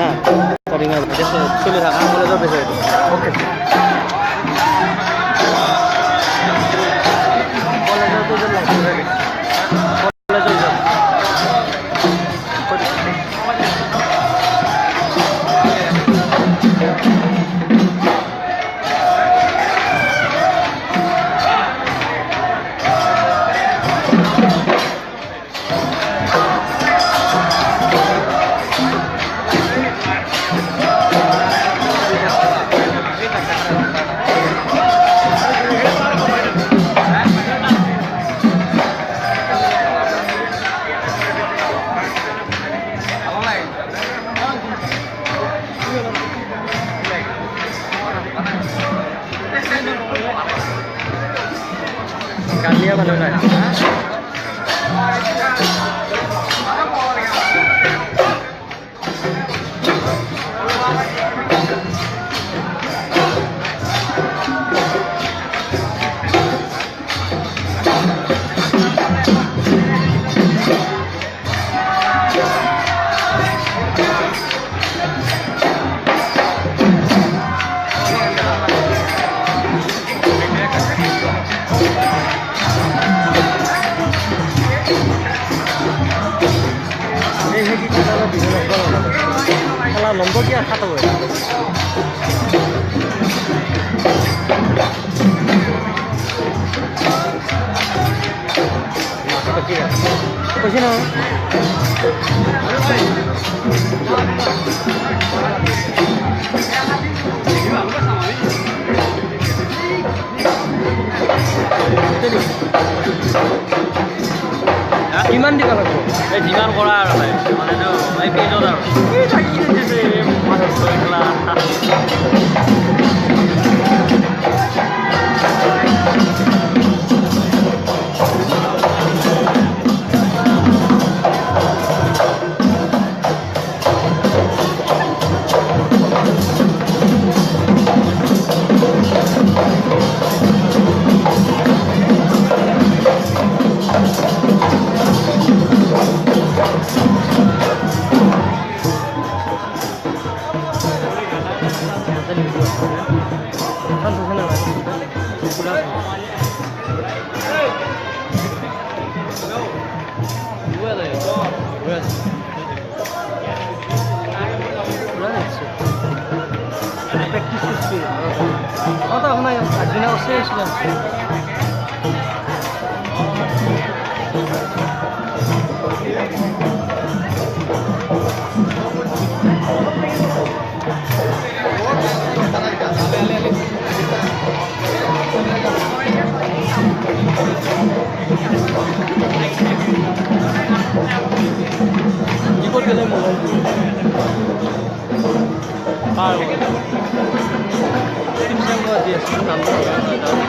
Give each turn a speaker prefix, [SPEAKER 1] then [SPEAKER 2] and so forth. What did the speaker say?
[SPEAKER 1] হা কডিঙৰ চলি থকা কলেজৰ বিষয়ে অ'কে কলেজৰটো যেন লাগিছে কলেজৰ যাম Kalian mana nak? Kalau nombor dia satu. Posisi কিমান দিব লাগিব এই যিমান কৰা আৰু ভাই মানে নো এই পেজত আৰু এই থাকি দিছে মানে সৈকলা Apa nak yang adina usia sudah. Ikut ke dalam mulai. Tim semua dia sudah nampak.